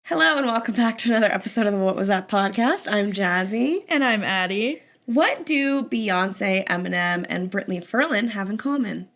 Hello and welcome back to another episode of the What Was That podcast. I'm Jazzy. And I'm Addi. What do Beyonce, Eminem, and Brittany Ferlin have in common?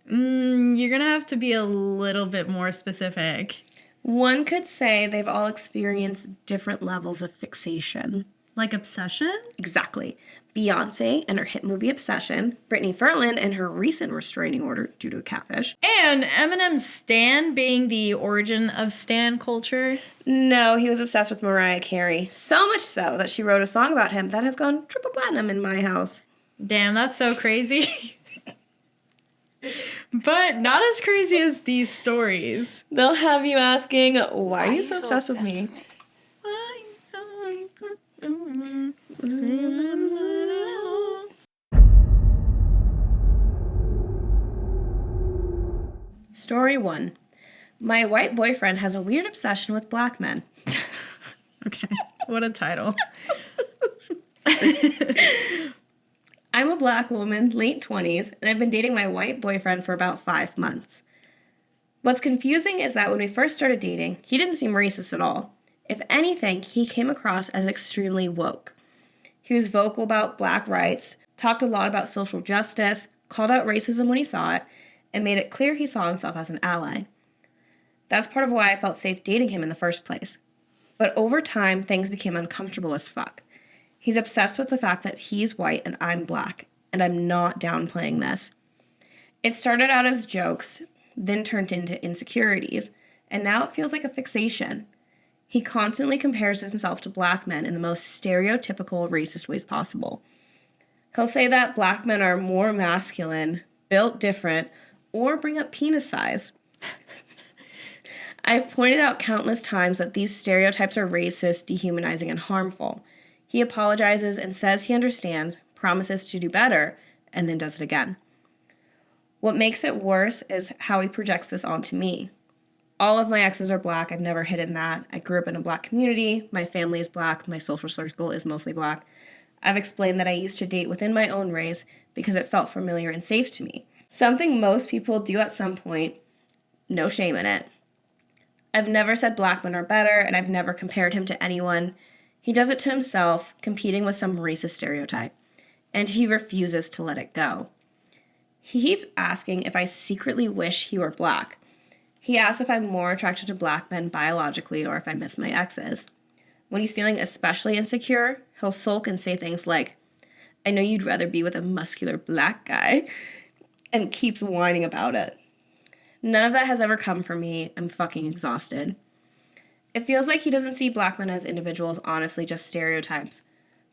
You're going to have to be a little bit more specific. One could say they've all experienced different levels of fixation. Like obsession? Exactly. Beyonce and her hit movie Obsession, Brittany Ferlin and her recent restraining order due to a catfish. And Eminem's stan being the origin of stan culture. No, he was obsessed with Mariah Carey. So much so that she wrote a song about him that has gone triple platinum in my house. Damn, that's so crazy. But not as crazy as these stories. They'll have you asking, why are you so obsessed with me? Story 1. My white boyfriend has a weird obsession with black men. Okay, what a title. I'm a black woman, late 20s, and I've been dating my white boyfriend for about 5 months. What's confusing is that when we first started dating, he didn't seem racist at all. If anything, he came across as extremely woke. He was vocal about black rights, talked a lot about social justice, called out racism when he saw it, and made it clear he saw himself as an ally. That's part of why I felt safe dating him in the first place. But over time, things became uncomfortable as fuck. He's obsessed with the fact that he's white and I'm black, and I'm not downplaying this. It started out as jokes, then turned into insecurities, and now it feels like a fixation. He constantly compares himself to black men in the most stereotypical racist ways possible. He'll say that black men are more masculine, built different, or bring up penis size. I've pointed out countless times that these stereotypes are racist, dehumanizing, and harmful. He apologizes and says he understands, promises to do better, and then does it again. What makes it worse is how he projects this onto me. All of my exes are black. I've never hidden that. I grew up in a black community. My family is black. My social circle is mostly black. I've explained that I used to date within my own race because it felt familiar and safe to me. Something most people do at some point. No shame in it. I've never said black men are better, and I've never compared him to anyone. He does it to himself, competing with some racist stereotype, and he refuses to let it go. He keeps asking if I secretly wish he were black. He asks if I'm more attracted to black men biologically or if I miss my exes. When he's feeling especially insecure, he'll sulk and say things like, "I know you'd rather be with a muscular black guy," and keeps whining about it. None of that has ever come from me. I'm fucking exhausted. It feels like he doesn't see black men as individuals, honestly, just stereotypes.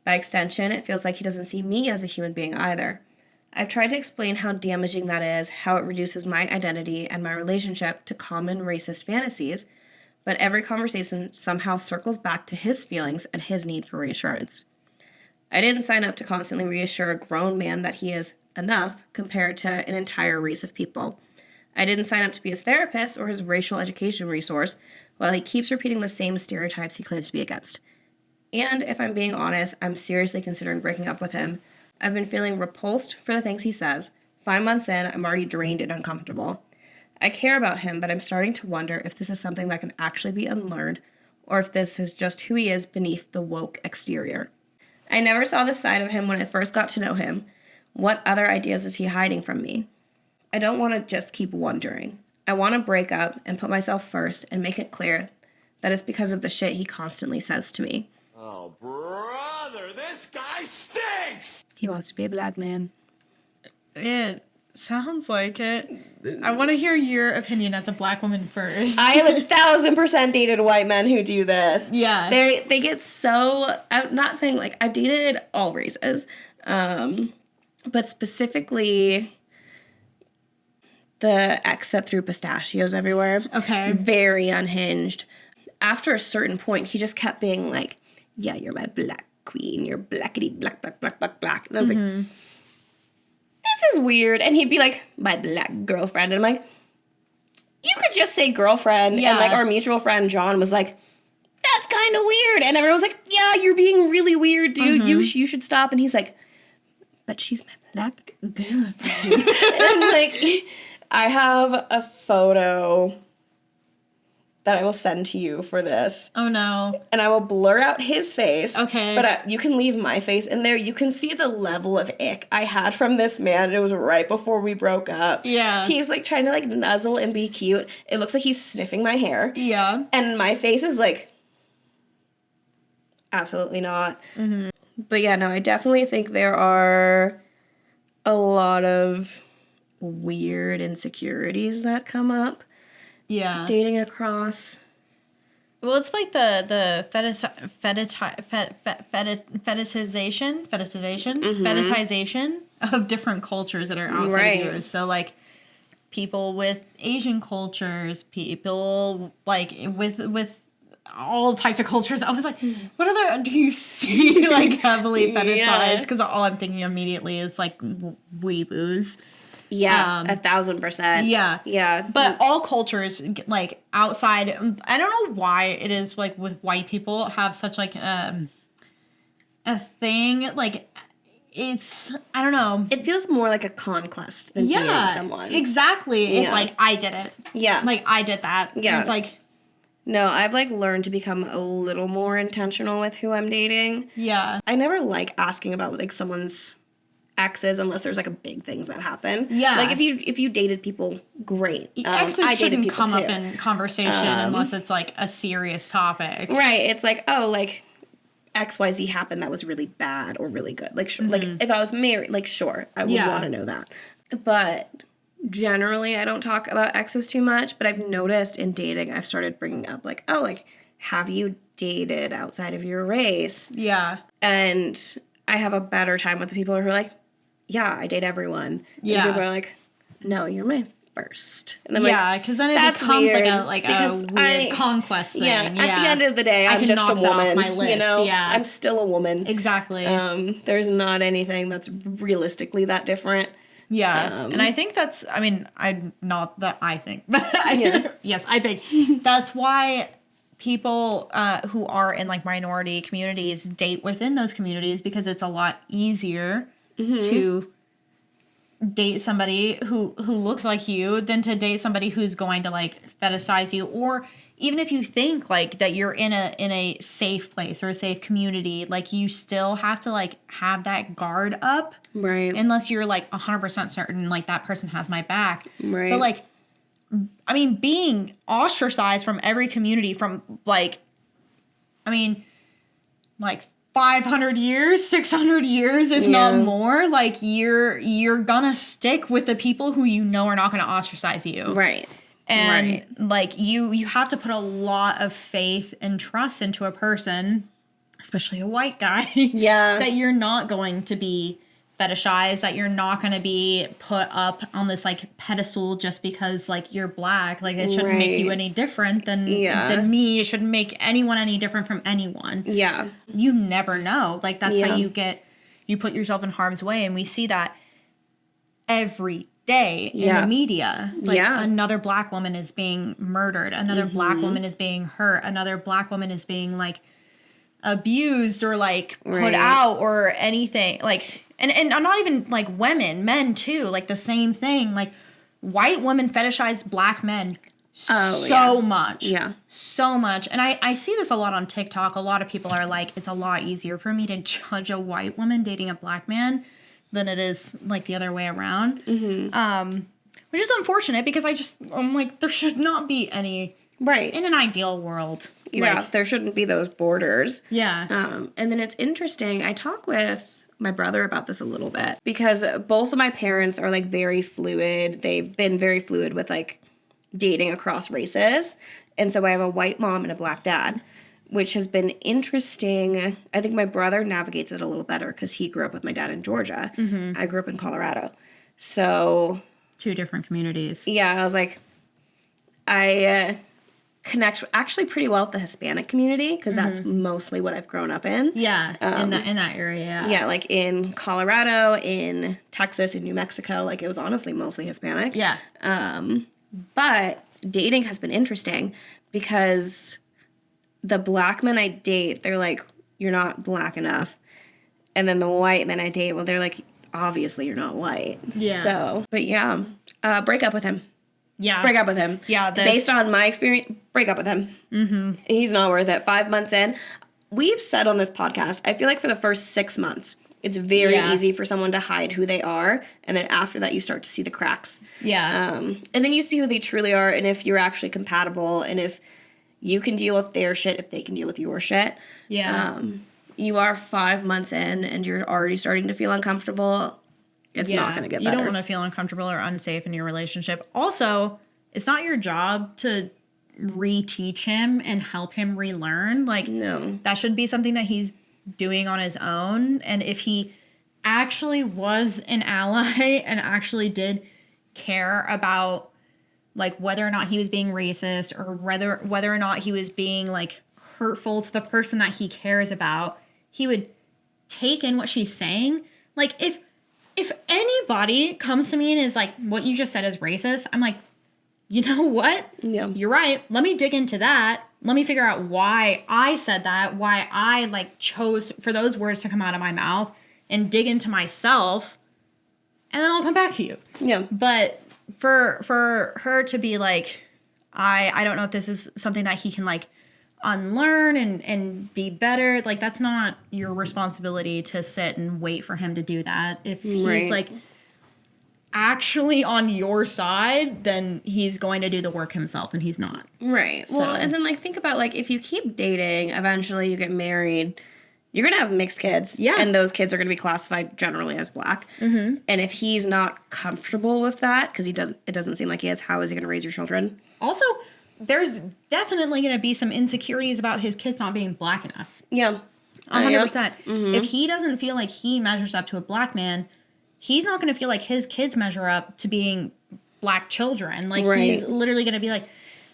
By extension, it feels like he doesn't see me as a human being either. I've tried to explain how damaging that is, how it reduces my identity and my relationship to common racist fantasies, but every conversation somehow circles back to his feelings and his need for reassurance. I didn't sign up to constantly reassure a grown man that he is enough compared to an entire race of people. I didn't sign up to be his therapist or his racial education resource while he keeps repeating the same stereotypes he claims to be against. And if I'm being honest, I'm seriously considering breaking up with him. I've been feeling repulsed for the things he says. 5 months in, I'm already drained and uncomfortable. I care about him, but I'm starting to wonder if this is something that can actually be unlearned, or if this is just who he is beneath the woke exterior. I never saw this side of him when I first got to know him. What other ideas is he hiding from me? I don't want to just keep wondering. I want to break up and put myself first and make it clear that it's because of the shit he constantly says to me. Oh, brother, this guy stinks! He wants to be a black man. It sounds like it. I want to hear your opinion as a black woman first. I have 1,000% dated white men who do this. Yeah. They get so... I'm not saying, like, I've dated all races. But specifically... the ex that threw pistachios everywhere. Okay. Very unhinged. After a certain point, he just kept being like, "Yeah, you're my black queen. You're blackity black, black, black, black, black." And I was like, this is weird. And he'd be like, "My black girlfriend." And I'm like, you could just say girlfriend. Yeah. And like our mutual friend, John, was like, "That's kind of weird." And everyone was like, "Yeah, you're being really weird, dude. You should stop." And he's like, "But she's my black girlfriend." And I'm like... I have a photo that I will send to you for this. Oh, no. And I will blur out his face. Okay. But you can leave my face in there. You can see the level of ick I had from this man. It was right before we broke up. Yeah. He's, like, trying to, like, nuzzle and be cute. It looks like he's sniffing my hair. Yeah. And my face is, like, absolutely not. Mm-hmm. But, yeah, no, I definitely think there are a lot of weird insecurities that come up. Yeah. Dating across. Well, it's like the fetishization of different cultures that are outside of yours. So, like, people with Asian cultures, people, like, with all types of cultures. I was like, what other do you see, like, heavily fetishized? Because all I'm thinking immediately is, like, weeboos. Yeah, 1,000%. Yeah. Yeah. But all cultures, like, outside, I don't know why it is, like, with white people have such, like, a thing, like, it's, I don't know. It feels more like a conquest than dating someone. Exactly. Yeah. It's like, I did it. Yeah. Like, I did that. Yeah. And it's like... No, I've, like, learned to become a little more intentional with who I'm dating. Yeah. I never like asking about, like, someone's exes unless there's, like, a big things that happen. Yeah. Like, if you dated people, great. Exes I dated shouldn't people come too. up in conversation unless it's, like, a serious topic. Right. It's like, oh, like, XYZ happened that was really bad or really good. Like, sure, like, if I was married, like, sure, I would want to know that. But generally, I don't talk about exes too much, but I've noticed in dating, I've started bringing up, like, oh, like, have you dated outside of your race? Yeah. And I have a better time with the people who are like, yeah, I date everyone. Yeah. And people are like, no, you're my first. And I'm yeah, because then it that's becomes weird, like a weird conquest thing. Yeah, at the end of the day, I'm can just a knock that off woman. my list, You know, yeah. I'm still a woman. Exactly. There's not anything that's realistically that different. Yeah, and I think that's, I mean, not that I think, but yes, I think that's why people who are in, like, minority communities date within those communities, because it's a lot easier to date somebody who looks like you than to date somebody who's going to, like, fetishize you. Or even if you think, like, that you're in a safe place or a safe community, like, you still have to, like, have that guard up. Right. Unless you're, like, 100% certain, like, that person has my back. Right. But, like, I mean, being ostracized from every community from, like, I mean, like, 500 years, 600 years, if not more, like, you're gonna stick with the people who you know are not gonna ostracize you. Right. And, like, you have to put a lot of faith and trust into a person, especially a white guy. Yeah. That you're not going to be fetishized, that you're not going to be put up on this, like, pedestal just because, like, you're black. Like, it shouldn't make you any different than me. It shouldn't make anyone any different from anyone. Yeah. You never know. Like, that's how you put yourself in harm's way. And we see that every day in the media. Like, another black woman is being murdered. Another black woman is being hurt. Another black woman is being, like, abused or, like, put out or anything. Like, and not even, like, women, men too, like, the same thing. Like, white women fetishize black men so much. Yeah. So much. And I see this a lot on TikTok. A lot of people are like, it's a lot easier for me to judge a white woman dating a black man than it is, like, the other way around. Which is unfortunate, because I'm like, there should not be any... Right. In an ideal world. Yeah, like, there shouldn't be those borders. Yeah. And then it's interesting, I talk with my brother about this a little bit, because both of my parents are, like, very fluid. They've been very fluid with, like, dating across races. And so I have a white mom and a black dad, which has been interesting. I think my brother navigates it a little better because he grew up with my dad in Georgia. I grew up in Colorado. So... 2 different communities. Yeah, I was like, I connect actually pretty well with the Hispanic community, because that's mostly what I've grown up in. Yeah, in that area, yeah. Yeah, like in Colorado, in Texas, in New Mexico, like, it was honestly mostly Hispanic. Yeah. But dating has been interesting, because the black men I date, they're like, you're not black enough. And then the white men I date, well, they're like, obviously you're not white. Yeah. So, but yeah, break up with him. Yeah. break up with him. Yeah. Based on my experience, break up with him. Mm-hmm. He's not worth it. 5 months in, we've said on this podcast, I feel like for the first 6 months, it's very easy for someone to hide who they are, and then after that, you start to see the cracks. Yeah. And then you see who they truly are, and if you're actually compatible, and if you can deal with their shit, if they can deal with your shit. Yeah. You are 5 months in, and you're already starting to feel uncomfortable. It's not going to get better. You don't want to feel uncomfortable or unsafe in your relationship. Also, it's not your job to reteach him and help him relearn. Like, No. that should be something that he's doing on his own. And if he actually was an ally and actually did care about, like, whether or not he was being racist or whether or not he was being, like, hurtful to the person that he cares about, he would take in what she's saying. Like, if anybody comes to me and is like, what you just said is racist, I'm like, you know what? Yeah. You're right. Let me dig into that. Let me figure out why I said that, why I, like, chose for those words to come out of my mouth, and dig into myself, and then I'll come back to you. Yeah. But for her to be like, I don't know if this is something that he can, like, unlearn and be better. Like, that's not your responsibility to sit and wait for him to do that. If he's like actually on your side, then he's going to do the work himself, and he's not. Right. Well, and then, like, think about, like, if you keep dating, eventually you get married, you're going to have mixed kids. Yeah. And those kids are going to be classified generally as black. Mm-hmm. And if he's not comfortable with that, because it doesn't seem like he is, how is he going to raise your children? Also, there's definitely going to be some insecurities about his kids not being black enough. Yeah. 100%. Mm-hmm. If he doesn't feel like he measures up to a black man, he's not going to feel like his kids measure up to being black children. Like, he's literally going to be like,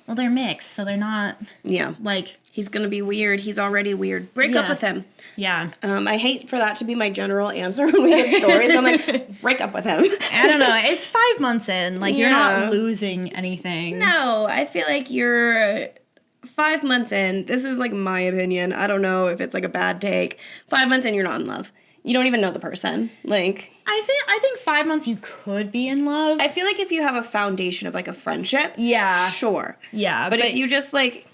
well, they're mixed, so they're not. Yeah. Like, he's going to be weird. He's already weird. Break up with him. Yeah. I hate for that to be my general answer when we get stories. I'm like, break up with him. I don't know. It's 5 months in. Like, you're not losing anything. No, I feel like you're 5 months in. This is, like, my opinion. I don't know if it's, like, a bad take. 5 months in, you're not in love. You don't even know the person. Like, I think 5 months you could be in love. I feel like if you have a foundation of, like, a friendship, Yeah. sure. Yeah. But if you just, like,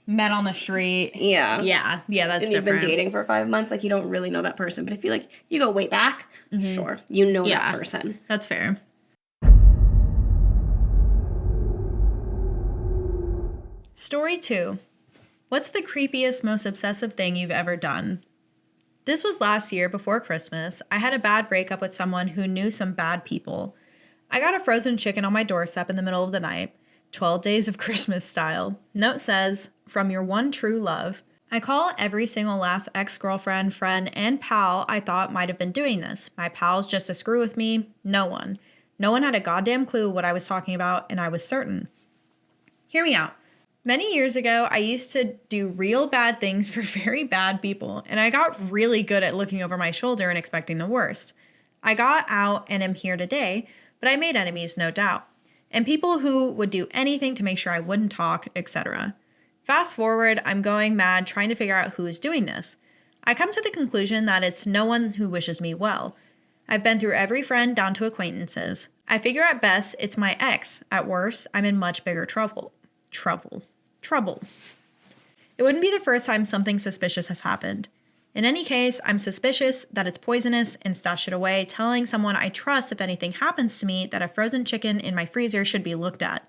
met on the street. Yeah, that's and different. you've been dating for 5 months, like, you don't really know that person. But if you, like, you go way back, sure, you know that person. That's fair. Story 2. What's the creepiest, most obsessive thing you've ever done? This was last year before Christmas. I had a bad breakup with someone who knew some bad people. I got a frozen chicken on my doorstep in the middle of the night, 12 days of Christmas style. Note says, from your one true love. I call every single last ex-girlfriend, friend, and pal I thought might have been doing this. My pals just to screw with me. No one. No one had a goddamn clue what I was talking about, and I was certain. Hear me out. Many years ago, I used to do real bad things for very bad people, and I got really good at looking over my shoulder and expecting the worst. I got out and am here today, but I made enemies, no doubt, and people who would do anything to make sure I wouldn't talk, etc. Fast forward, I'm going mad trying to figure out who is doing this. I come to the conclusion that it's no one who wishes me well. I've been through every friend down to acquaintances. I figure at best it's my ex. At worst, I'm in much bigger trouble. It wouldn't be the first time something suspicious has happened. In any case, I'm suspicious that it's poisonous and stash it away, telling someone I trust if anything happens to me that a frozen chicken in my freezer should be looked at.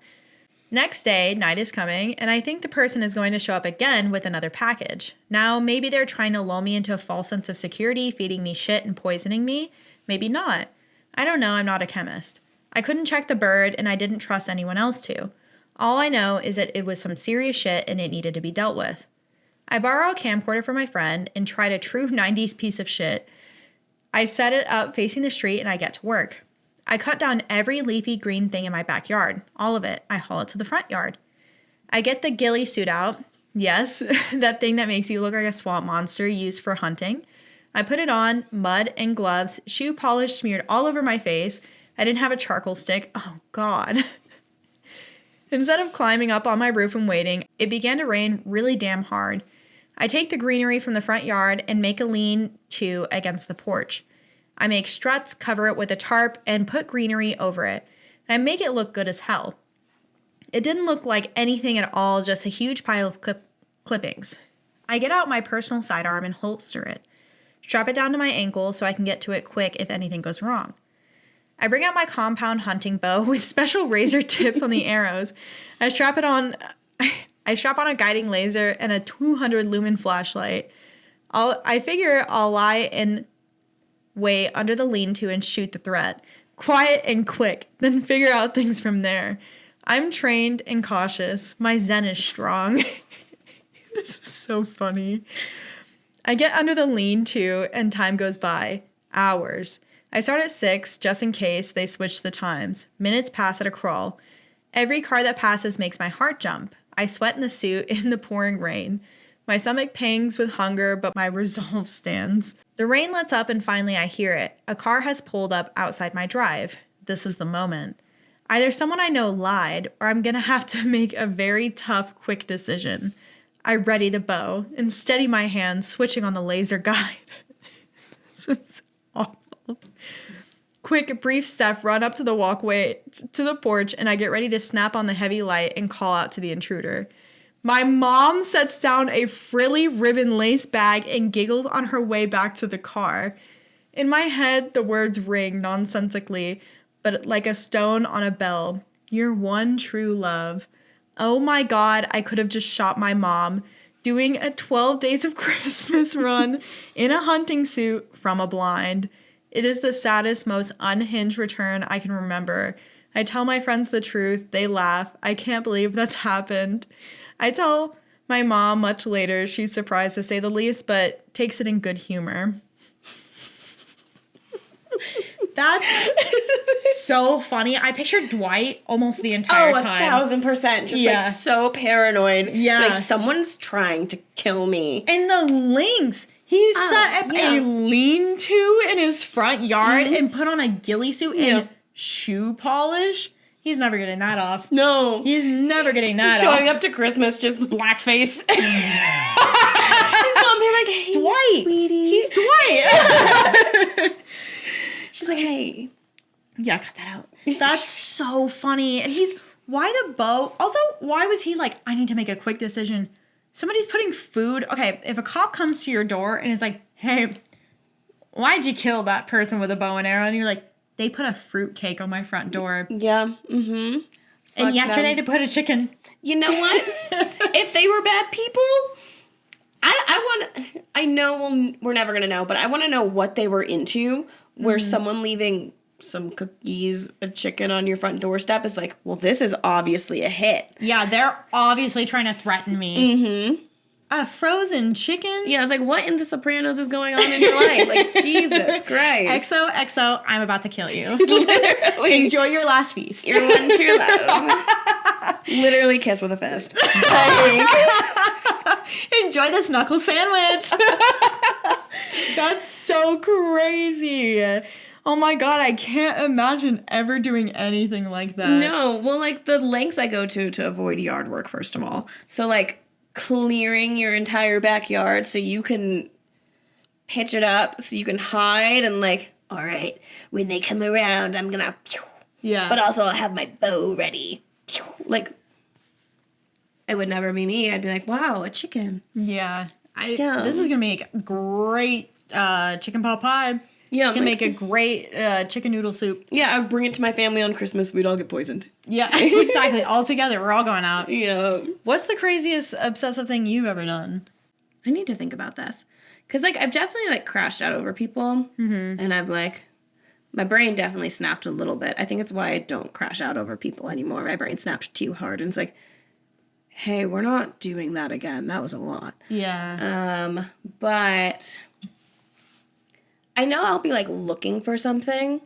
Next day, night is coming, and I think the person is going to show up again with another package. Now, maybe they're trying to lull me into a false sense of security, feeding me shit and poisoning me. Maybe not. I don't know, I'm not a chemist. I couldn't check the bird, and I didn't trust anyone else to. All I know is that it was some serious shit and it needed to be dealt with. I borrow a camcorder from my friend and tried a true 90s piece of shit. I set it up facing the street and I get to work. I cut down every leafy green thing in my backyard. All of it. I haul it to the front yard. I get the ghillie suit out. Yes, that thing that makes you look like a swamp monster used for hunting. I put it on, mud and gloves, shoe polish smeared all over my face. I didn't have a charcoal stick. Oh, God. Instead of climbing up on my roof and waiting, it began to rain really damn hard. I take the greenery from the front yard and make a lean-to against the porch. I make struts, cover it with a tarp, and put greenery over it. And I make it look good as hell. It didn't look like anything at all, just a huge pile of clippings. I get out my personal sidearm and holster it. Strap it down to my ankle so I can get to it quick if anything goes wrong. I bring out my compound hunting bow with special razor tips on the arrows. I strap on a guiding laser and a 200 lumen flashlight. I figure I'll lie in wait under the lean-to and shoot the threat. Quiet and quick, then figure out things from there. I'm trained and cautious. My zen is strong. This is so funny. I get under the lean-to and time goes by. Hours. I start at 6 just in case they switch the times. Minutes pass at a crawl. Every car that passes makes my heart jump. I sweat in the suit in the pouring rain. My stomach pangs with hunger, but my resolve stands. The rain lets up and finally I hear it. A car has pulled up outside my drive. This is the moment. Either someone I know lied, or I'm gonna have to make a very tough, quick decision. I ready the bow and steady my hand, switching on the laser guide. This is awful. Quick, brief step, run up to the walkway to the porch, and I get ready to snap on the heavy light and call out to the intruder. My mom sets down a frilly ribbon lace bag and giggles on her way back to the car. In my head, the words ring nonsensically, but like a stone on a bell. Your one true love. Oh my God, I could have just shot my mom doing a 12 Days of Christmas run in a hunting suit from a blind. It is the saddest, most unhinged return I can remember. I tell my friends the truth. They laugh. I can't believe that's happened. I tell my mom much later. She's surprised to say the least, but takes it in good humor. That's so funny. I pictured Dwight almost the entire time. 1,000%. Just like so paranoid. Yeah. Like someone's trying to kill me. And the links. He set up a lean-to in his front yard and put on a ghillie suit and shoe polish. He's never getting that off. No. He's never getting that Showing off. up to Christmas just blackface. His mom be like, hey, Dwight. sweetie. He's Dwight. She's like, hey. Yeah, cut that out. That's so funny. And why the bow? Also, why was he like, I need to make a quick decision? Somebody's putting food. Okay, if a cop comes to your door and is like, hey, why'd you kill that person with a bow and arrow? And you're like, they put a fruit cake on my front door. Yeah. Mm-hmm. And yesterday they put a chicken. You know what? If they were bad people, I know we're never going to know, but I want to know what they were into where someone leaving some cookies, a chicken on your front doorstep is like, well, this is obviously a hit. Yeah, they're obviously trying to threaten me. Mm-hmm. A frozen chicken? Yeah, I was like, what in The Sopranos is going on in your life? Like, Jesus Christ. XOXO, I'm about to kill you. Literally. Enjoy your last feast. Your one true love. Literally kiss with a fist. Enjoy this knuckle sandwich. That's so crazy. Oh my God, I can't imagine ever doing anything like that. No, well, like, the lengths I go to avoid yard work, first of all. So, like, clearing your entire backyard so you can pitch it up, so you can hide, and, like, all right, when they come around, I'm gonna pew. Yeah. But also I'll have my bow ready. Pew. Like, it would never be me. I'd be like, wow, a chicken. Yeah. This is gonna make great chicken pot pie. Yeah, it's gonna make a great chicken noodle soup. Yeah, I'd bring it to my family on Christmas. We'd all get poisoned. Yeah, exactly. All together, we're all going out. Yeah. What's the craziest obsessive thing you've ever done? I need to think about this. Because, like, I've definitely, like, crashed out over people. Mm-hmm. And I've, like, my brain definitely snapped a little bit. I think it's why I don't crash out over people anymore. My brain snapped too hard. And it's like, hey, we're not doing that again. That was a lot. Yeah. But I know I'll be, like, looking for something.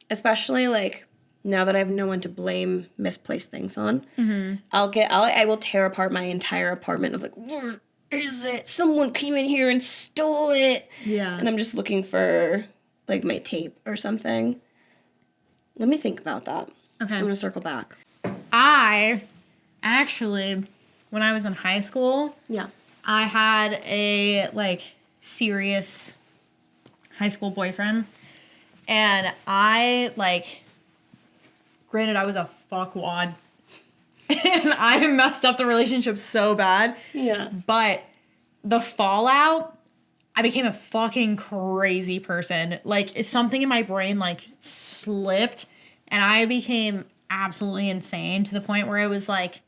Especially, like, now that I have no one to blame misplaced things on. Mm-hmm. I will tear apart my entire apartment of, like, where is it? Someone came in here and stole it. Yeah. And I'm just looking for, like, my tape or something. Let me think about that. Okay. I'm going to circle back. I actually, when I was in high school, Yeah. I had a, like, serious high school boyfriend. And I, like, granted, I was a fuckwad. I messed up the relationship so bad. Yeah. But the fallout, I became a fucking crazy person. Like, it's something in my brain, like, slipped, and I became absolutely insane to the point where it was like,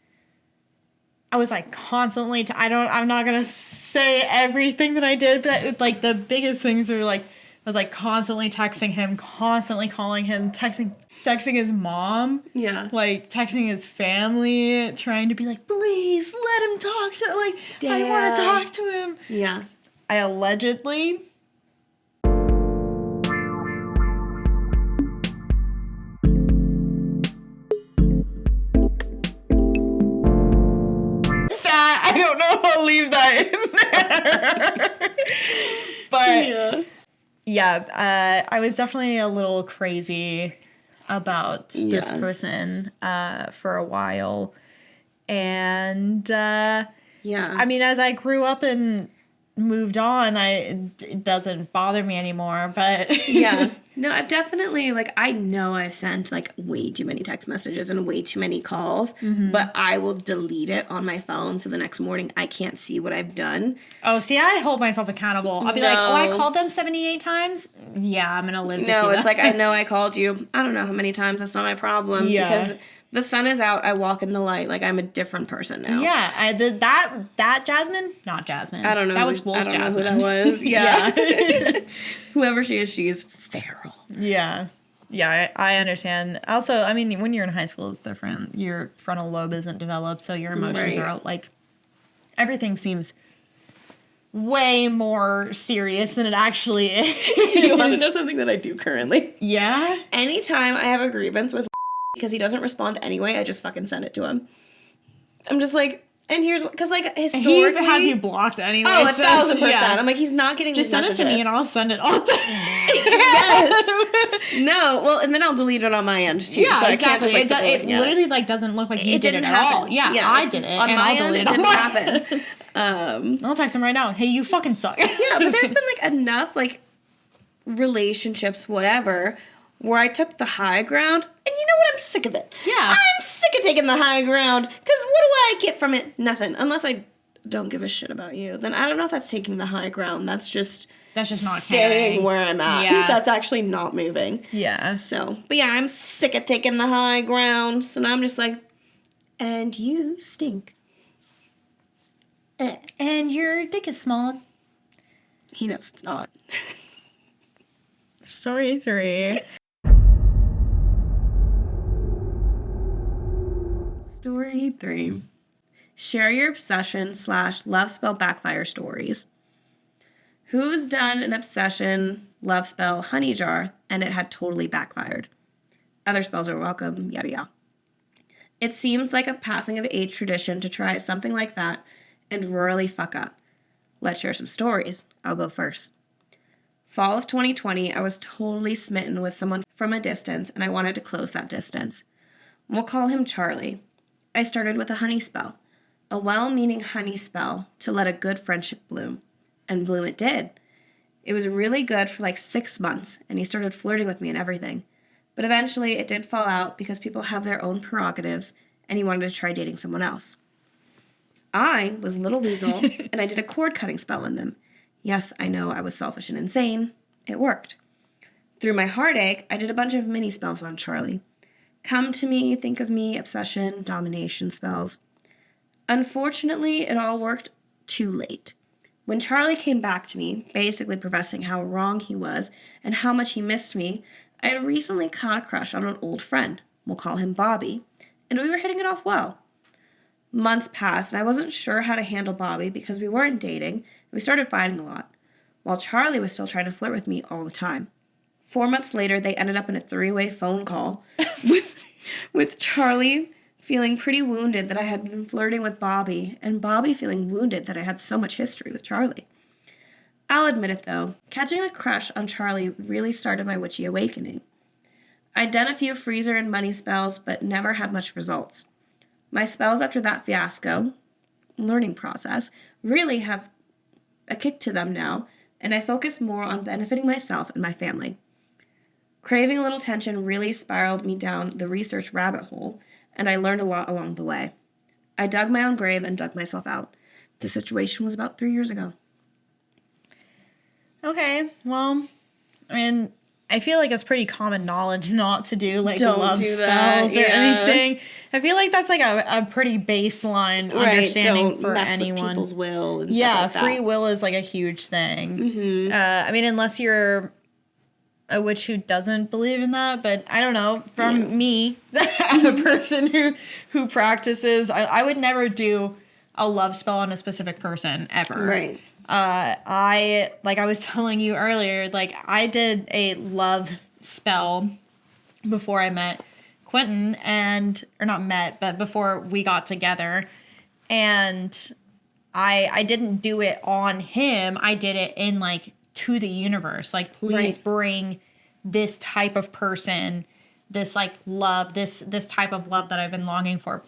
I was like constantly, I'm not gonna say everything that I did, but like the biggest things were like, I was like constantly texting him, constantly calling him, texting his mom. Yeah. Like texting his family, trying to be like, please let him talk to, like, I want to talk to him. Yeah. I allegedly I don't know if I'll leave that in there. But yeah, I was definitely a little crazy about this person for a while. And I mean, as I grew up and moved on, it doesn't bother me anymore, but Yeah. No, I've definitely, like, I know I've sent, like, way too many text messages and way too many calls, but I will delete it on my phone so the next morning I can't see what I've done. Oh, see, I hold myself accountable. I'll be like, oh, I called them 78 times? Yeah, I'm going to live to see that. No, it's like, I know I called you. I don't know how many times. That's not my problem. Yeah. Because the sun is out. I walk in the light. Like, I'm a different person now. Yeah, I did that Jasmine? Not Jasmine. I don't know. That was Wolf Jasmine. I don't know who that was. Yeah. Whoever she is, she's feral. Yeah. Yeah, I understand. Also, I mean, when you're in high school, it's different. Your frontal lobe isn't developed, so your emotions are out. Like, everything seems way more serious than it actually is. Do you want to know something that I do currently? Yeah? Anytime I have a grievance with because he doesn't respond anyway, I just fucking send it to him. I'm just like, and here's what, because like historically, he has you blocked anyway. Oh, 1,000%. Yeah. I'm like, he's not getting just send messages. it to me and I'll send it all time. Yes. No, well, and then I'll delete it on my end too. Yeah, so I exactly. can't just, it literally like doesn't look like you did it at all. Yeah, I did it, on and my I'll end. delete It it. didn't happen. I'll text him right now. Hey, you fucking suck. Yeah, but there's been like enough like relationships, whatever, where I took the high ground, and you know what? I'm sick of it. Yeah. I'm sick of taking the high ground, because what do I get from it? Nothing. Unless I don't give a shit about you. Then I don't know if that's taking the high ground. That's just not staying caring. where I'm at. Yeah. That's actually not moving. Yeah. So, but yeah, I'm sick of taking the high ground, so now I'm just like, and you stink. And your dick is small. He knows it's not. Story 3. Story 3. Share your obsession / love spell backfire stories. Who's done an obsession, love spell, honey jar, and it had totally backfired? Other spells are welcome, yada yada. It seems like a passing of age tradition to try something like that and royally fuck up. Let's share some stories. I'll go first. Fall of 2020, I was totally smitten with someone from a distance, and I wanted to close that distance. We'll call him Charlie. I started with a honey spell, a well-meaning honey spell to let a good friendship bloom. And bloom it did. It was really good for like 6 months, and he started flirting with me and everything. But eventually it did fall out because people have their own prerogatives, and he wanted to try dating someone else. I was Little Weasel, and I did a cord-cutting spell on them. Yes, I know I was selfish and insane. It worked. Through my heartache, I did a bunch of mini spells on Charlie. Come to me, think of me, obsession, domination spells. Unfortunately, it all worked too late. When Charlie came back to me, basically professing how wrong he was and how much he missed me, I had recently caught a crush on an old friend. We'll call him Bobby, and we were hitting it off well. Months passed, and I wasn't sure how to handle Bobby because we weren't dating, and we started fighting a lot, while Charlie was still trying to flirt with me all the time. 4 months later, they ended up in a 3-way phone call with Charlie feeling pretty wounded that I had been flirting with Bobby, and Bobby feeling wounded that I had so much history with Charlie. I'll admit it though, catching a crush on Charlie really started my witchy awakening. I'd done a few freezer and money spells, but never had much results. My spells after that fiasco, learning process, really have a kick to them now, and I focus more on benefiting myself and my family. Craving a little tension really spiraled me down the research rabbit hole, and I learned a lot along the way. I dug my own grave and dug myself out. The situation was about 3 years ago. Okay, well, I mean, I feel like it's pretty common knowledge not to do, like, Don't love do spells that, or yeah. anything. I feel like that's, like, a pretty baseline understanding don't for mess anyone. with people's will and Yeah, stuff like that. free will is, like, a huge thing. Mm-hmm. I mean, unless you're a witch who doesn't believe in that, but I don't know. From me, a person who practices, I would never do a love spell on a specific person, ever. Right. Like I was telling you earlier, like I did a love spell before I met Quentin or not met, but before we got together. And I didn't do it on him. I did it in like to the universe. Like, please bring this type of person, this like love, this type of love that I've been longing for.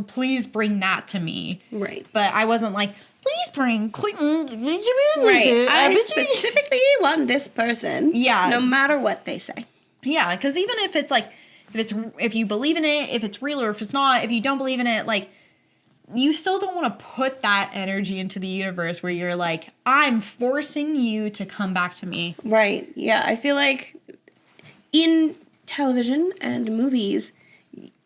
Please bring that to me. Right. But I wasn't like, please bring Quentin. Right. I specifically want this person. Yeah. No matter what they say. Yeah, because even if it's like, if you believe in it, if it's real or if it's not, if you don't believe in it, like, you still don't want to put that energy into the universe where you're like, I'm forcing you to come back to me. Right. Yeah. I feel like in television and movies,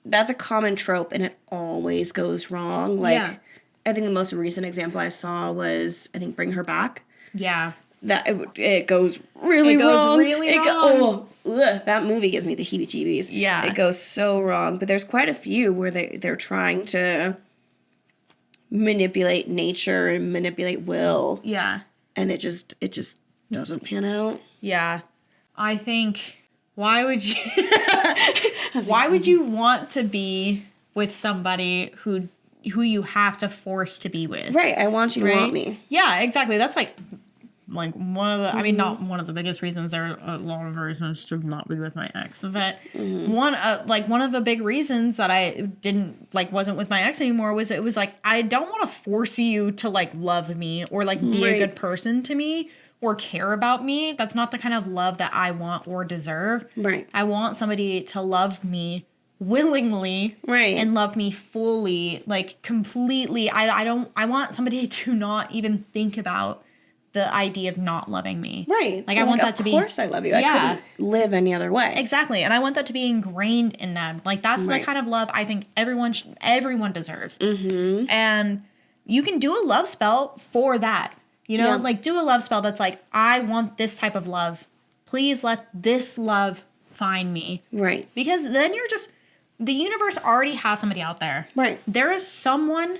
that's a common trope and it always goes wrong. Like, I think the most recent example I saw was, I think, Bring Her Back. Yeah. That it goes really wrong. wrong. That movie gives me the heebie-jeebies. Yeah. It goes so wrong. But there's quite a few where they're trying to manipulate nature and manipulate will. Yeah. And it just doesn't pan out. Yeah. I think, why would you want to be with somebody who you have to force to be with? Right. I want you to want me. Yeah, exactly. That's like one of the, I mean, not one of the biggest reasons. There are a lot of reasons to not be with my ex, but one of the big reasons that I wasn't with my ex anymore was it was like, I don't want to force you to like love me or like be a good person to me or care about me. That's not the kind of love that I want or deserve. Right. I want somebody to love me willingly, right, and love me fully, like completely. I want somebody to not even think about the idea of not loving me. Right. Like, I want that to be, of course I love you. I couldn't live any other way. Exactly. And I want that to be ingrained in them. Like, that's the kind of love I think everyone deserves. Mm-hmm. And you can do a love spell for that. You know, like, do a love spell that's like, I want this type of love. Please let this love find me. Right. Because then the universe already has somebody out there. Right. There is someone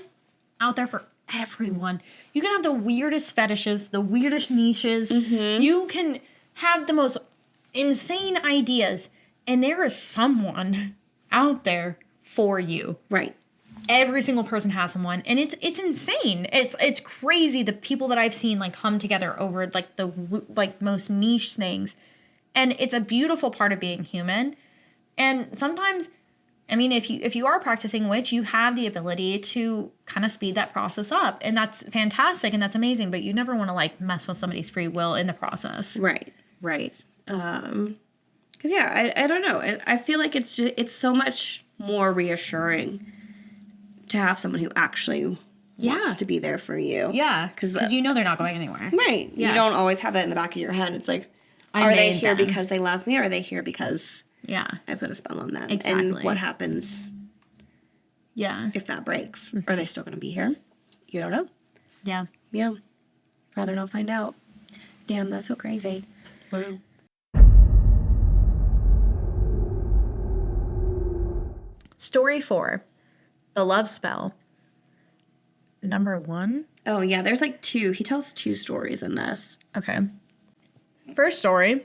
out there for everyone. You can have the weirdest fetishes, the weirdest niches. Mm-hmm. You can have the most insane ideas. And there is someone out there for you. Right. Every single person has someone, and it's insane. It's crazy the people that I've seen like come together over like the most niche things, and it's a beautiful part of being human. And sometimes, I mean, if you are practicing witch, you have the ability to kind of speed that process up, and that's fantastic and that's amazing. But you never want to like mess with somebody's free will in the process. Right. Right. Because I don't know. I feel like it's so much more reassuring to have someone who actually wants to be there for you. Yeah. Because you know they're not going anywhere. Right. Yeah. You don't always have that in the back of your head. It's like, are they here because they love me, or are they here because I put a spell on them? Exactly. And what happens if that breaks? Are they still going to be here? You don't know. Yeah. Yeah. Rather not find out. Damn, that's so crazy. Wow. Story 4. The love spell. Number 1. Oh, yeah, there's like 2. He tells 2 stories in this. Okay. First story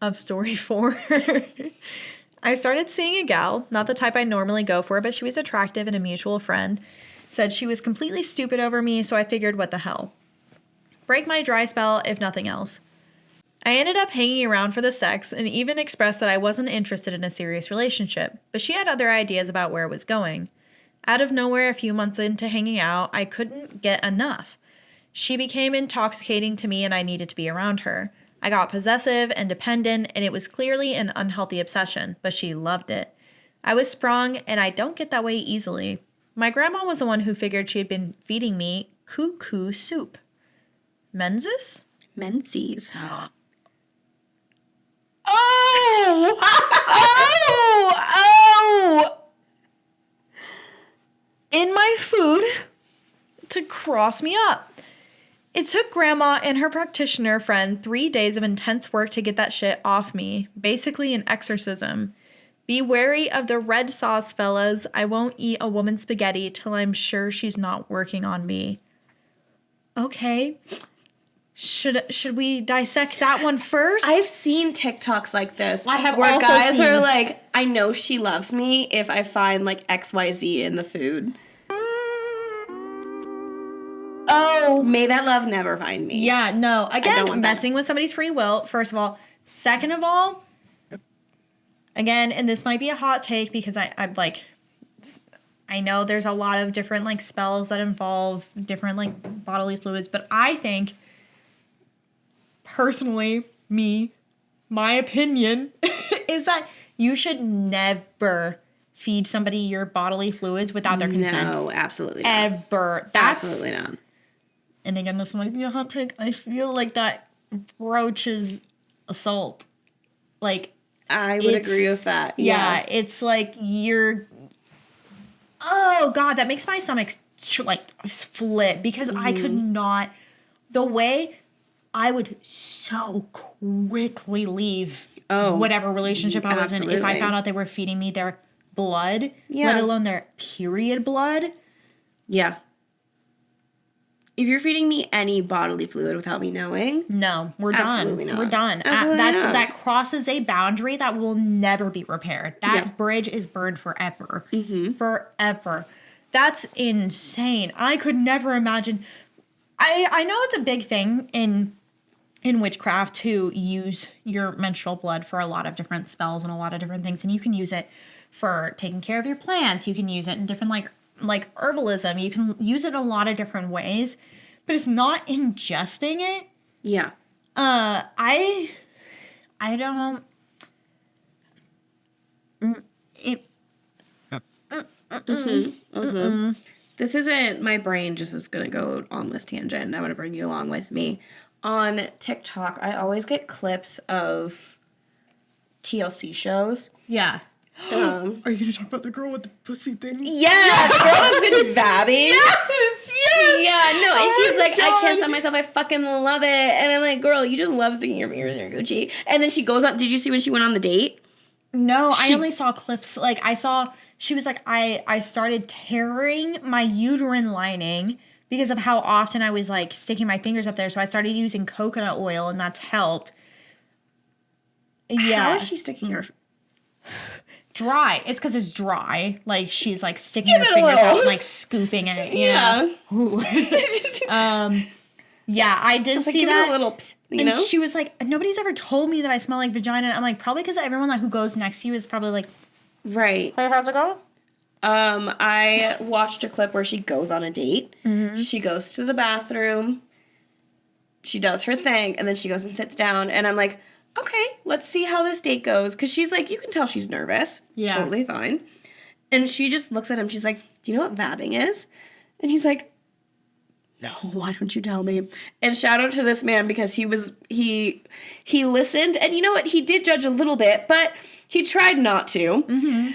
of story 4. I started seeing a gal, not the type I normally go for, but she was attractive and a mutual friend. Said she was completely stupid over me, so I figured, what the hell? Break my dry spell, if nothing else. I ended up hanging around for the sex and even expressed that I wasn't interested in a serious relationship, but she had other ideas about where it was going. Out of nowhere, a few months into hanging out, I couldn't get enough. She became intoxicating to me and I needed to be around her. I got possessive and dependent, and it was clearly an unhealthy obsession, but she loved it. I was sprung, and I don't get that way easily. My grandma was the one who figured she had been feeding me cuckoo soup. Menses? Menses. Oh! Oh! In my food to cross me up. It took Grandma and her practitioner friend 3 days of intense work to get that shit off me. Basically an exorcism. Be wary of the red sauce, fellas. I won't eat a woman's spaghetti till I'm sure she's not working on me. Okay. Should we dissect that one first? I've seen TikToks like this. I have where also guys seen- are like, I know she loves me if I find like XYZ in the food. Oh. May that love never find me. Yeah, no. don't Again, want that. messing with somebody's free will, first of all. Second of all, again, and this might be a hot take because I'm like, I know there's a lot of different like spells that involve different like bodily fluids, but I think, personally, my opinion is that you should never feed somebody your bodily fluids without their consent. No, absolutely not. Ever. That's, Absolutely not. and again, this might be a hot take. I feel like that broaches assault. Like, I would it's- agree with that. yeah, it's like you're. Oh God, that makes my stomach like flip because I could not. The way I would so quickly leave whatever relationship I was in if I absolutely. found out they were feeding me their blood, Yeah. let alone their period blood. Yeah. If you're feeding me any bodily fluid without me knowing, No, we're Absolutely done. not. We're done. Absolutely not. That crosses a boundary that will never be repaired. That Yeah. bridge is burned forever. Mm-hmm. Forever. That's insane. I could never imagine. I know it's a big thing in witchcraft to use your menstrual blood for a lot of different spells and a lot of different things, and you can use it for taking care of your plants. You can use it in different like herbalism. You can use it in a lot of different ways, but it's not ingesting it. yeah. I don't. It, This isn't, my brain just is going to go on this tangent. And I'm going to bring you along with me. On TikTok, I always get clips of TLC shows. yeah. Um, Are you gonna talk about the girl with the pussy thing? yeah, the girl that's been vabbing. Yes. Yeah, no, and Oh she's my like, God. I kiss on myself, I fucking love it. And I'm like, girl, you just love sticking your fingers in your Gucci. And then she goes on, did you see when she went on the date? No, She- I only saw clips. Like I saw, she was like, I started tearing my uterine lining because of how often I was like sticking my fingers up there. So I started using coconut oil, and that's helped. Yeah, How is she sticking her... dry. It's because it's dry. Like she's like sticking Give her it a fingers little. out and like scooping it. Yeah. Yeah, I did Like, see give that. it a little, psst, you and know? she was like, nobody's ever told me that I smell like vagina. I'm like, probably because everyone like who goes next to you is probably like, Right. hey, how's it going? I watched a clip where she goes on a date. Mm-hmm. She goes to the bathroom. She does her thing, and then she goes and sits down. And I'm like, okay, let's see how this date goes. Because she's like, you can tell she's nervous. Yeah. Totally fine. And she just looks at him. She's like, do you know what vabbing is? And he's like, no, why don't you tell me? And shout out to this man because he listened. And you know what? He did judge a little bit, but he tried not to. Mm-hmm.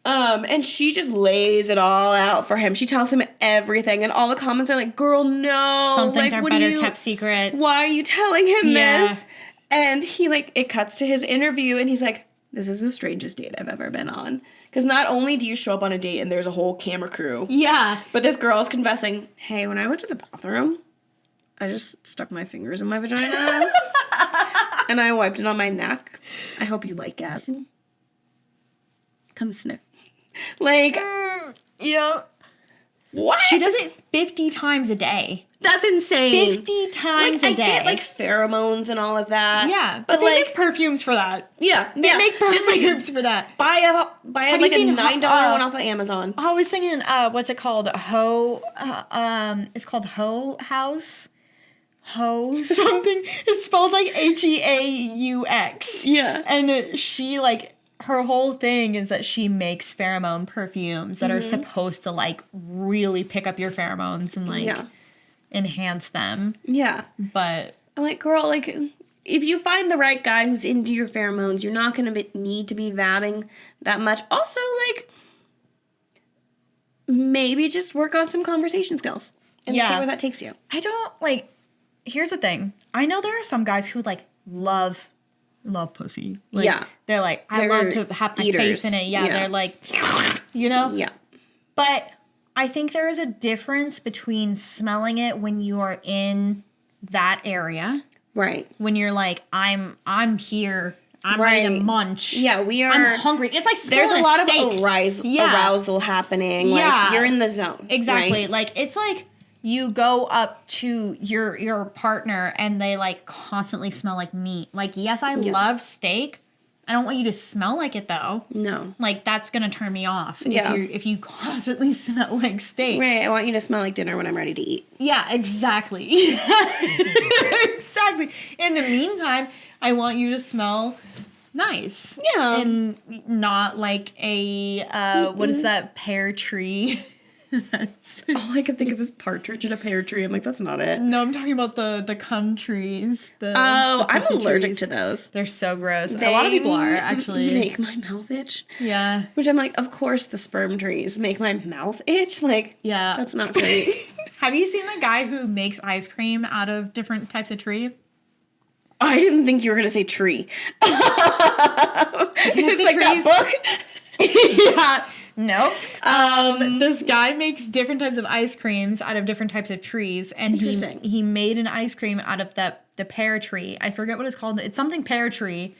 And she just lays it all out for him. She tells him everything, and all the comments are like, "Girl, no, Some things like, are what better kept secret. Why are you telling him Yeah. this?" And he it cuts to his interview, and he's like, "This is the strangest date I've ever been on." Because not only do you show up on a date and there's a whole camera crew, Yeah. but this girl is confessing, "Hey, when I went to the bathroom, I just stuck my fingers in my vagina, and I wiped it on my neck. I hope you like it. Come sniff." Like, Yeah. what? She does it 50 times a day. That's insane. 50 times I a day. get like pheromones and all of that. yeah, but they like, make perfumes for that. yeah, They make just like perfumes for that. buy Have like you a seen $9 one off of Amazon. I was thinking, what's it called? It's called Hoe House. Hoe something. It's spelled like Heaux. Yeah. And she like her whole thing is that she makes pheromone perfumes that are supposed to, like, really pick up your pheromones and, like, enhance them. Yeah. But I'm like, girl, like, if you find the right guy who's into your pheromones, you're not going to need to be vabbing that much. Also, like, maybe just work on some conversation skills and see where that takes you. I don't, like, here's the thing. I know there are some guys who, like, love pussy. Like, they're like, I love to have my face in it. Yeah, they're like, you know? Yeah. But I think there is a difference between smelling it when you are in that area. Right. When you're like, I'm here. I'm ready to munch. Yeah, we are. I'm hungry. It's like there's a lot steak. of arousal happening. Like, you're in the zone. Exactly. Right? Like, it's like you go up to your partner and they, like, constantly smell like meat. Like, yes, I love steak. I don't want you to smell like it, though. No. Like, that's going to turn me off if you constantly smell like steak. Right. I want you to smell like dinner when I'm ready to eat. Yeah, exactly. Exactly. In the meantime, I want you to smell nice. Yeah. And not like a, what is that, pear tree? All I can think of is partridge in a pear tree. I'm like, that's not it. No, I'm talking about the cum trees. I'm allergic to those. They're so gross. A lot of people are, actually. Make my mouth itch. Yeah. Which I'm like, of course the sperm trees make my mouth itch. Like, yeah, that's not great. Have you seen the guy who makes ice cream out of different types of tree? I didn't think you were going to say tree. It's like trees? that book. Yeah. No. This guy makes different types of ice creams out of different types of trees, and he made an ice cream out of the pear tree. I forget what it's called. It's something pear tree,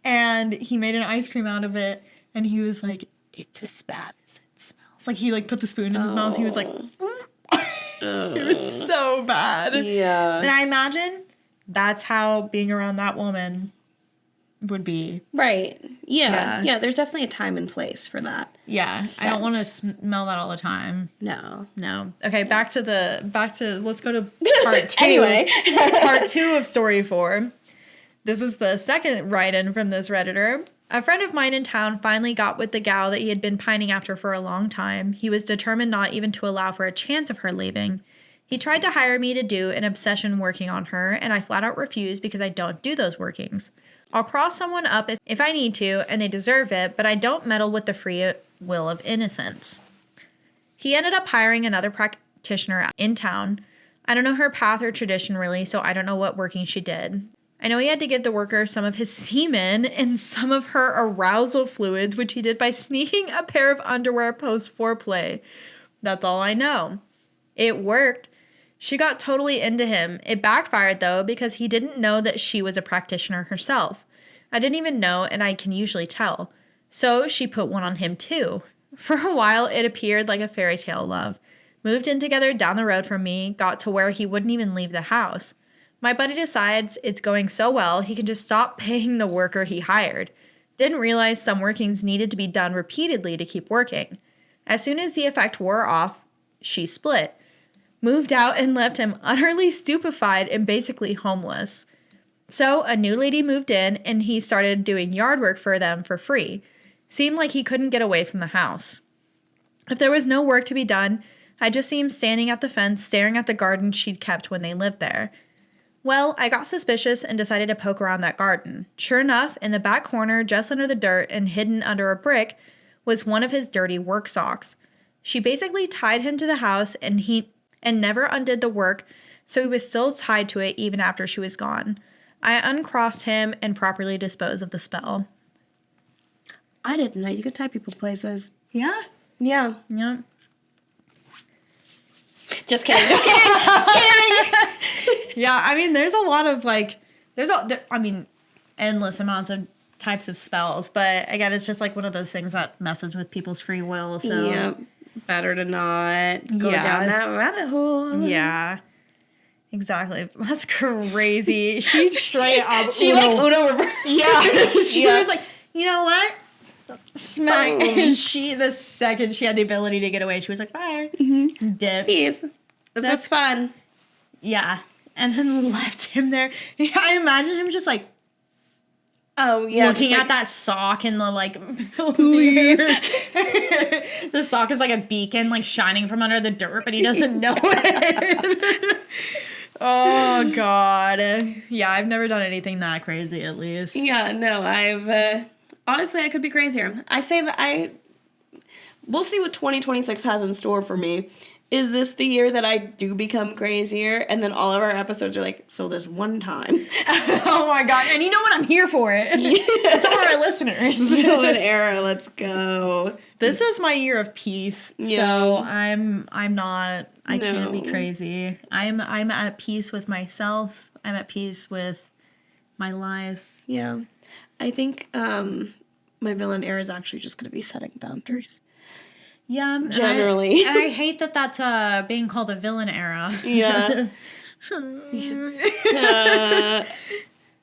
and he made an ice cream out of it. And he was like, "It's as bad as it smells." Like, he, like, put the spoon in his mouth. He was like, it was so bad. Yeah. And I imagine that's how being around that woman would be. Right. Yeah. There's definitely a time and place for that. Yeah. Scent. I don't want to smell that all the time. No. Okay, back to let's go to part 2. Anyway. Part 2 of story 4. This is the second write-in from this Redditor. A friend of mine in town finally got with the gal that he had been pining after for a long time. He was determined not even to allow for a chance of her leaving. He tried to hire me to do an obsession working on her, and I flat out refused because I don't do those workings. I'll cross someone up if I need to, and they deserve it, but I don't meddle with the free will of innocence. He ended up hiring another practitioner in town. I don't know her path or tradition really, so I don't know what working she did. I know he had to give the worker some of his semen and some of her arousal fluids, which he did by sneaking a pair of underwear post-foreplay. That's all I know. It worked. She got totally into him. It backfired, though, because he didn't know that she was a practitioner herself. I didn't even know, and I can usually tell. So she put one on him, too. For a while, it appeared like a fairy tale love. Moved in together down the road from me, got to where he wouldn't even leave the house. My buddy decides it's going so well, he can just stop paying the worker he hired. Didn't realize some workings needed to be done repeatedly to keep working. As soon as the effect wore off, she split. Moved out and left him utterly stupefied and basically homeless. So a new lady moved in and he started doing yard work for them for free. Seemed like he couldn't get away from the house. If there was no work to be done, I'd just see him standing at the fence staring at the garden she'd kept when they lived there. Well, I got suspicious and decided to poke around that garden. Sure enough, in the back corner, just under the dirt and hidden under a brick, was one of his dirty work socks. She basically tied him to the house and never undid the work, so he was still tied to it even after she was gone. I uncrossed him and properly disposed of the spell. I didn't know you could tie people places. Yeah? Yeah. Yeah. Just kidding. Yeah, I mean, there's a lot of, like, endless amounts of types of spells, but again, it's just like one of those things that messes with people's free will, so. Yeah. Better to not go down that rabbit hole. Yeah. Exactly. That's crazy. She straight up. She like Uno reverse. Yeah. She was like, you know what? Smack. The second she had the ability to get away, she was like, bye. Mm-hmm. Dip. Peace. This was fun. Yeah. And then left him there. I imagine him just like, Oh, yeah. Looking just, at that sock in the, like, please. The sock is like a beacon, like, shining from under the dirt, but he doesn't know it. Oh, God. Yeah, I've never done anything that crazy, at least. Yeah, no, honestly, I could be crazier. I say that we'll see what 2026 has in store for me. Is this the year that I do become crazier? And then all of our episodes are like, so this one time. Oh my God. And you know what? I'm here for it. It's for our listeners. Villain era, let's go. This is my year of peace. Yeah. So I can't be No. crazy. I'm at peace with myself. I'm at peace with my life. Yeah. I think my villain era is actually just going to be setting boundaries. Yeah, Generally. I hate that that's being called a villain era. Yeah.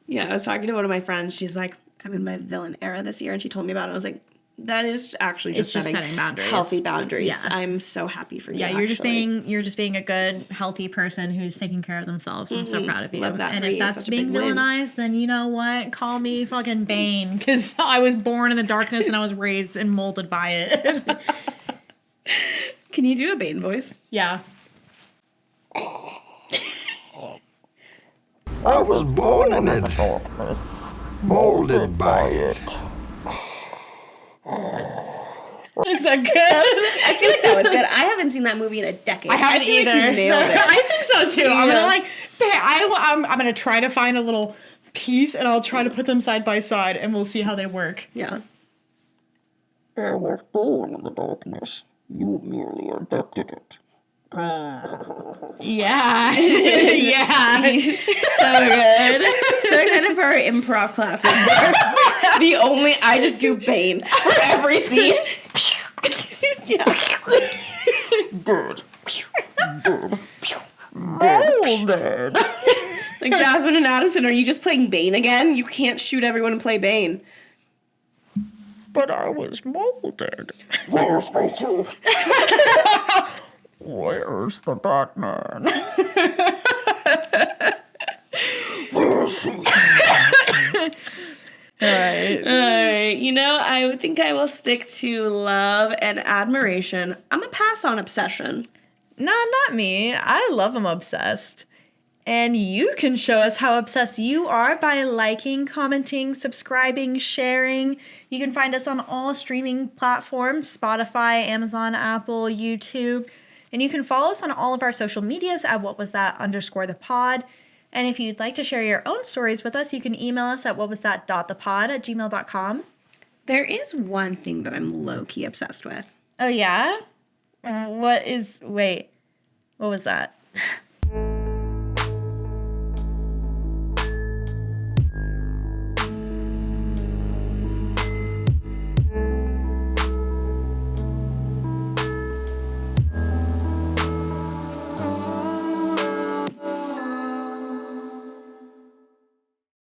Yeah, I was talking to one of my friends. She's like, I'm in my villain era this year. And she told me about it. I was like, that is actually just, setting boundaries. Healthy boundaries. Yeah. I'm so happy for you. Yeah, you're just being a good, healthy person who's taking care of themselves. I'm so proud of you. Love that And for if you. that's Such a being big win. villainized, then you know what? Call me fucking Bane, because I was born in the darkness and I was raised and molded by it. Can you do a Bane voice? Yeah. I was born in it, molded by it. Is that good? I feel like that was good. I haven't seen that movie in a decade. I haven't feel either. Like you nailed it. I think so too. I'm Yeah. gonna I'm gonna try to find a little piece and I'll try to put them side by side and we'll see how they work. Yeah. I was born in the darkness. You merely adopted it. Yeah. Yeah. So good. So excited for our improv classes. I just do Bane for every scene. Yeah. Good. Good. Molded. Like Jasmine and Addison, are you just playing Bane again? You can't shoot everyone and play Bane. But I was molded. Where's Rachel? Where's the Batman? Where's he? Alright, I think I will stick to love and admiration. I'm gonna pass on obsession. No, not me. I love I'm obsessed. And you can show us how obsessed you are by liking, commenting, subscribing, sharing. You can find us on all streaming platforms, Spotify, Amazon, Apple, YouTube. And you can follow us on all of our social medias at whatwasthat_thepod. And if you'd like to share your own stories with us, you can email us at whatwasthat.thepod@gmail.com. There is one thing that I'm low-key obsessed with. Oh, yeah? What was that?